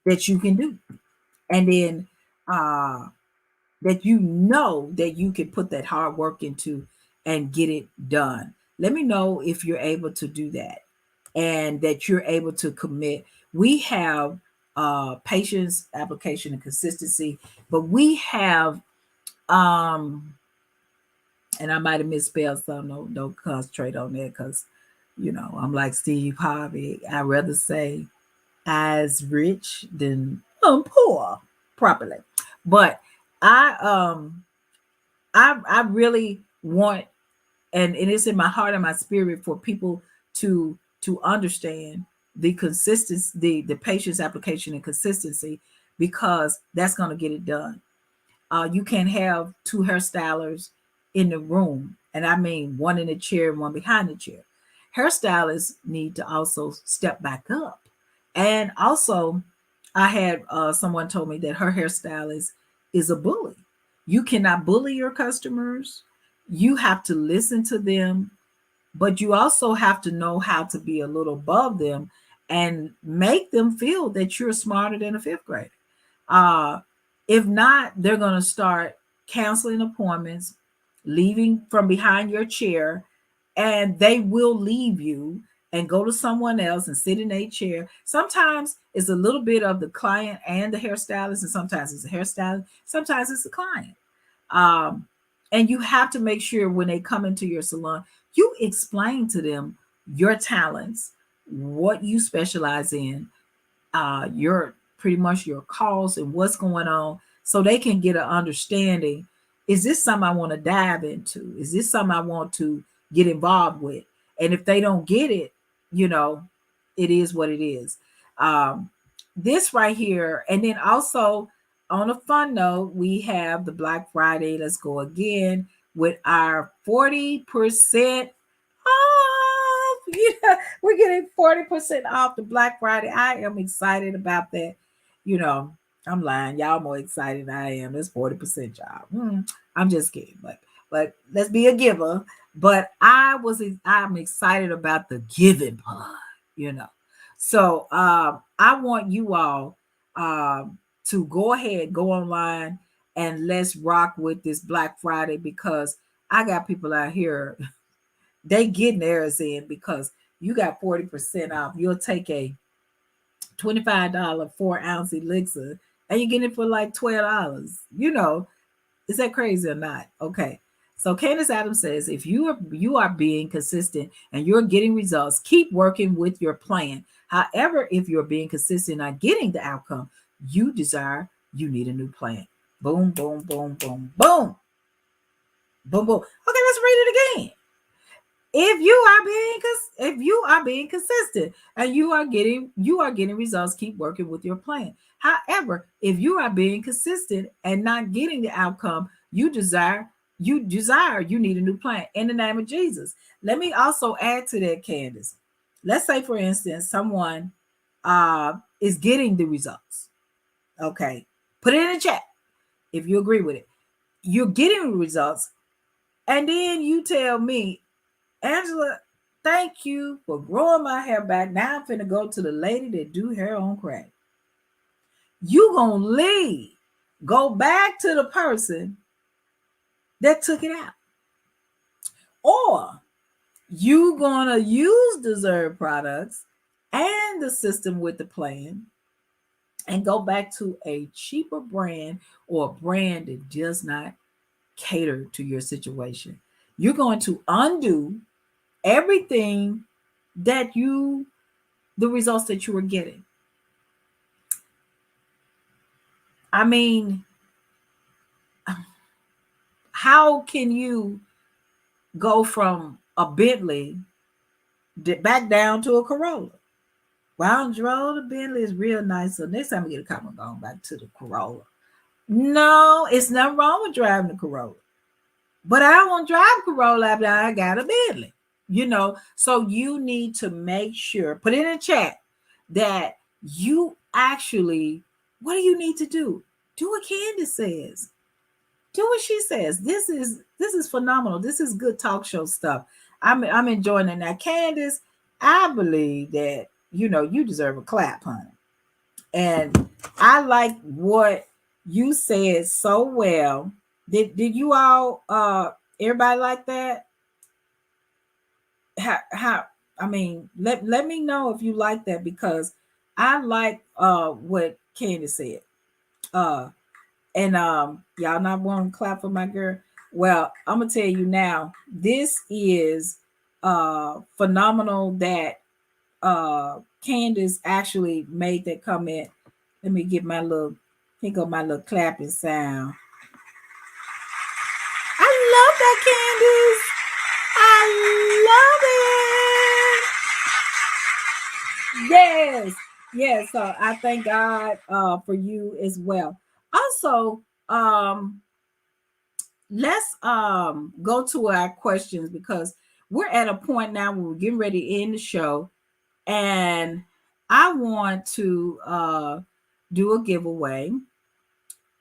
that you can do. And then that you know that you can put that hard work into and get it done. Let me know if you're able to do that and that you're able to commit. We have patience, application, and consistency, but we have and I might have misspelled some. No, don't concentrate on that because I'm like Steve Harvey. I'd rather say as rich than poor properly. But I I really want, and it's in my heart and my spirit for people to understand the consistency, the patience, application, and consistency, because that's going to get it done. You can't have two hairstylers in the room, and I mean one in the chair and one behind the chair. Hairstylists need to also step back up. And also, I had someone told me that her hairstylist is a bully. You cannot bully your customers. You have to listen to them, but you also have to know how to be a little above them and make them feel that you're smarter than a fifth grader. Uh, if not, they're going to start canceling appointments, leaving from behind your chair, and they will leave you and go to someone else and sit in a chair. Sometimes it's a little bit of the client and the hairstylist, and sometimes it's a hairstylist, sometimes it's the client. Um, and you have to make sure when they come into your salon, you explain to them your talents, what you specialize in, your pretty much your calls and what's going on, so they can get an understanding. Is this something I want to dive into? Is this something I want to get involved with? And if they don't get it, you know, it is what it is. Um, this right here, and then also on a fun note, we have the Black Friday. Let's go again with our 40% off. Yeah, we're getting 40% off the Black Friday. I am excited about that. You know, I'm lying. Y'all more excited than I am. It's 40% job. I'm just kidding. But let's be a giver. But I'm excited about the giving part, you know. So I want you all to go ahead, go online, and let's rock with this Black Friday, because I got people out here, they getting theirs in because you got 40% off. You'll take a $25 4-ounce elixir and you get it for like $12. You know, is that crazy or not? Okay. So Candice Adams says, if you are being consistent and you're getting results, keep working with your plan. However, if you're being consistent not getting the outcome you desire, you need a new plan. Boom, boom, boom, boom, boom, boom, boom. Okay, let's read it again. If you are being consistent and you are getting results, keep working with your plan. However, if you are being consistent and not getting the outcome you desire, you need a new plan in the name of Jesus. Let me also add to that, Candice. Let's say, for instance, someone is getting the results. Okay, put it in the chat if you agree with it. You're getting the results, and then you tell me, Angela, thank you for growing my hair back. Now I'm finna go to the lady that do hair on crack. You gonna leave, go back to the person that took it out. Or you gonna use Deserve products and the system with the plan and go back to a cheaper brand or a brand that does not cater to your situation. You're going to undo everything the results that you were getting. I mean, how can you go from a Bentley back down to a Corolla? Well, Joel, the Bentley is real nice. So next time we get a car, I'm going back to the Corolla. No, it's nothing wrong with driving the Corolla. But I don't want to drive Corolla after I got a Bentley. So you need to make sure, put it in chat, that you actually, what do you need to do? Do what Candice says. Do what she says. This is phenomenal. This is good talk show stuff. I'm enjoying it. Now, Candice, I believe that you deserve a clap, honey. And I like what you said so well. Did you all everybody like that? How I mean, let me know if you like that, because I like what Candice said. Uh and y'all not want to clap for my girl. Well, I'm gonna tell you now, this is phenomenal that Candice actually made that comment. Let me get my little, here go my little clapping sound. I love that, Candice. I love it. Yes. Yes. So I thank God for you as well. Also, let's go to our questions, because we're at a point now where we're getting ready to end the show. And I want to do a giveaway.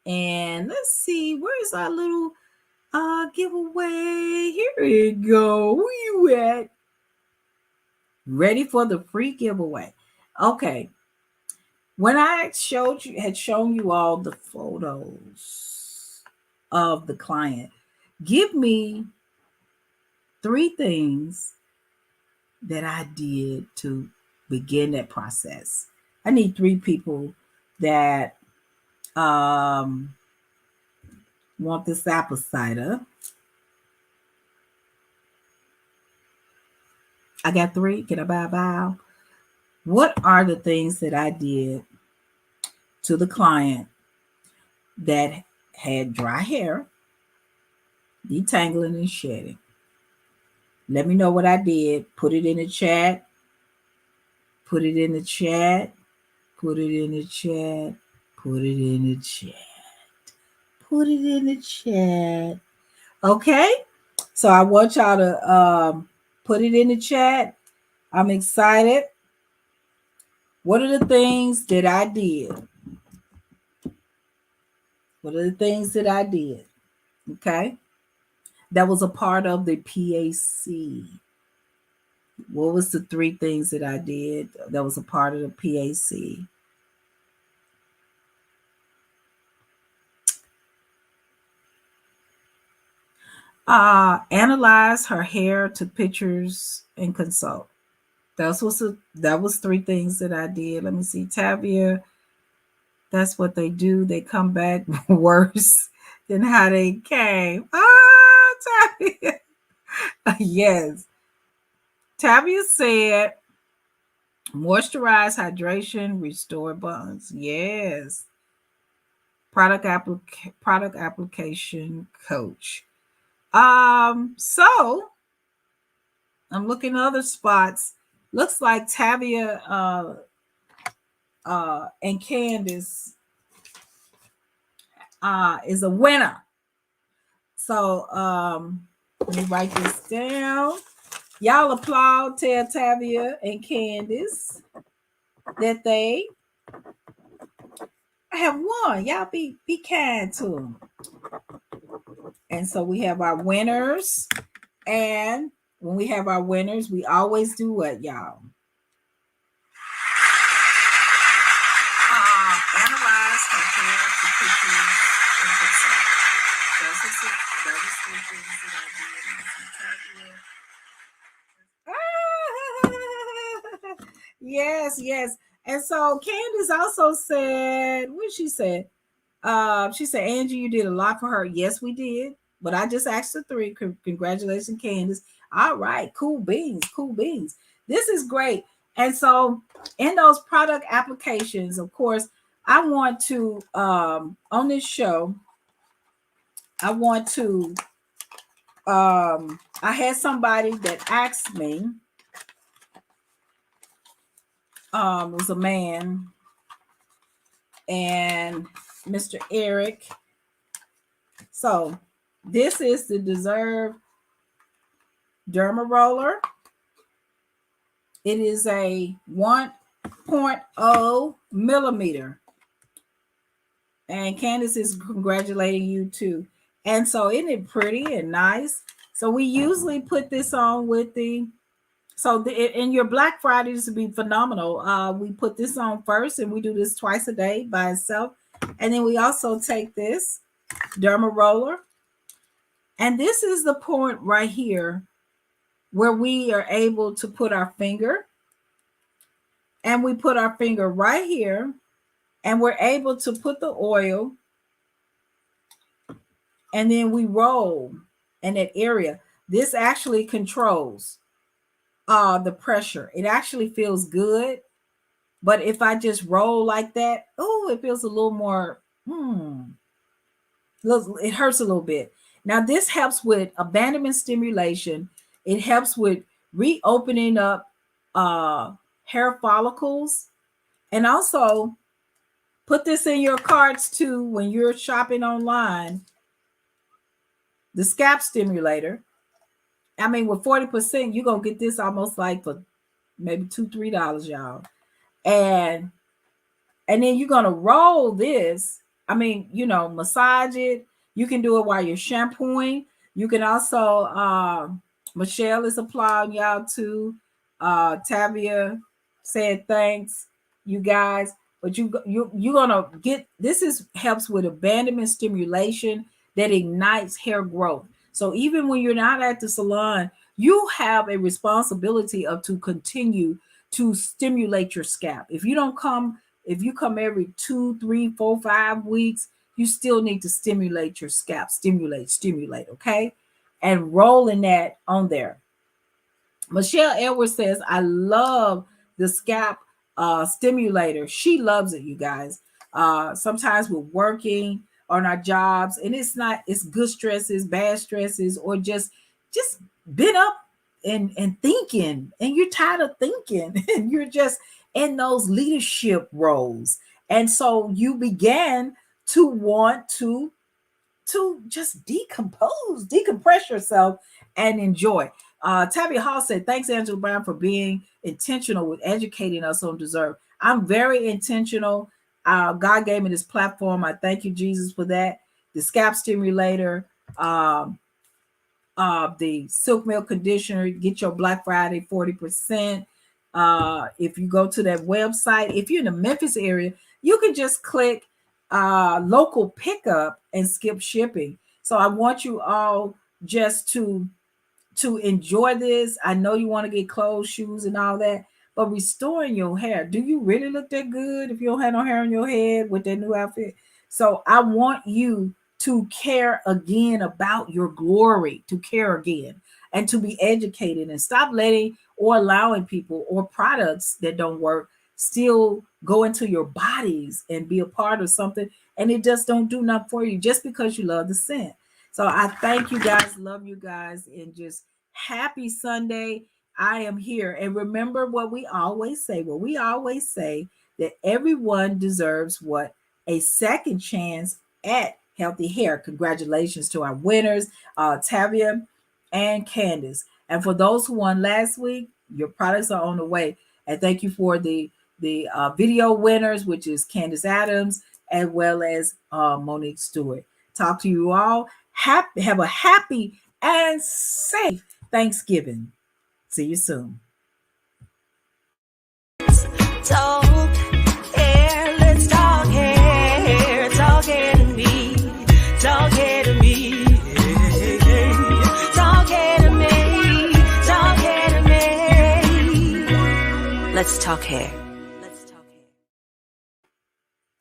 And let's see, where's our little giveaway? Here we go. Where you at? Ready for the free giveaway. Okay. When I had shown you all the photos of the client, give me 3 things that I did to begin that process. I need 3 people that want this apple cider. I got 3. Can I buy a bow? What are the things that I did to the client that had dry hair, detangling and shedding? Let me know what I did. Put it in the chat. Put it in the chat. Put it in the chat. Put it in the chat. Put it in the chat. Okay? So I want y'all to put it in the chat. I'm excited. What are the things that I did? What are the things that I did? Okay? That was a part of the PAC. What was the 3 things that I did that was a part of the PAC? Analyze her hair, took pictures, and consult. That was 3 things that I did. Let me see. Tavia, that's what they do. They come back worse than how they came. Tavia. Yes. Tavia said, moisturize, hydration, restore bonds. Yes. Product application coach. So I'm looking at other spots. Looks like Tavia and Candice is a winner. So let me write this down. Y'all applaud, tell Tavia and Candice that they have won. Y'all be kind to them. And so we have our winners. And when we have our winners, we always do what, y'all? Analyze, compare to pictures, and consult. Those are 3 things that I did. Yes, yes. And so Candice also said, what she said? She said, Angie, you did a lot for her. Yes, we did. But I just asked her 3. Congratulations, Candice. All right. Cool beans. Cool beans. This is great. And so in those product applications, of course, I want to, on this show, I want to, I had somebody that asked me, it was a man, and Mr. Eric. So this is the Deserve Derma Roller. It is a 1.0 millimeter. And Candice is congratulating you too. And so isn't it pretty and nice? So we usually put this on with the So in your Black Friday, this would be phenomenal. We put this on first, and we do this twice a day by itself. And then we also take this derma roller. And this is the point right here where we are able to put our finger. And we put our finger right here. And we're able to put the oil. And then we roll in that area. This actually controls the pressure. It actually feels good. But if I just roll like that, oh, it feels a little more, it hurts a little bit. Now, this helps with abandonment stimulation. It helps with reopening up hair follicles. And also, put this in your carts too when you're shopping online. The scalp stimulator. I mean, with 40%, you're going to get this almost like for maybe $2-3, y'all. And then you're going to roll this. I mean, massage it. You can do it while you're shampooing. You can also, Michelle is applauding y'all too. Tavia said thanks, you guys. But you're gonna get this helps with abandonment stimulation that ignites hair growth. So even when you're not at the salon, you have a responsibility to continue to stimulate your scalp. If you come every 2, 3, 4, 5 weeks, you still need to stimulate your scalp. Stimulate, okay? And rolling that on there. Michelle Edwards says, I love the scalp stimulator. She loves it, you guys. Sometimes we're working on our jobs, and it's good stresses, bad stresses, or just been up and thinking, and you're tired of thinking, and you're just in those leadership roles. And so you began to want to just decompress yourself and enjoy. Tabby Hall said, thanks, Angela Brown, for being intentional with educating us on dessert. I'm very intentional. God gave me this platform. I thank you, Jesus, for that. The scalp stimulator, the silk milk conditioner, get your Black Friday 40%. If you go to that website, if you're in the Memphis area, you can just click local pickup and skip shipping. So I want you all just to enjoy this. I know you want to get clothes, shoes, and all that, but restoring your hair. Do you really look that good if you don't have no hair on your head with that new outfit? So I want you to care again about your glory, to care again, and to be educated, and stop letting or allowing people or products that don't work still go into your bodies and be a part of something, and it just don't do nothing for you just because you love the scent. So I thank you guys, love you guys, and just happy Sunday. I am here. And remember what we always say. That everyone deserves what? A second chance at healthy hair. Congratulations to our winners, Tavia and Candice. And for those who won last week, your products are on the way. And thank you for the video winners, which is Candice Adams, as well as Monique Stewart. Talk to you all. Have a happy and safe Thanksgiving. See you soon. Talk hair, let's talk hair. Talk hair to me. Talk hair to me. Talk hair to me. Talk hair to me. Let's talk hair.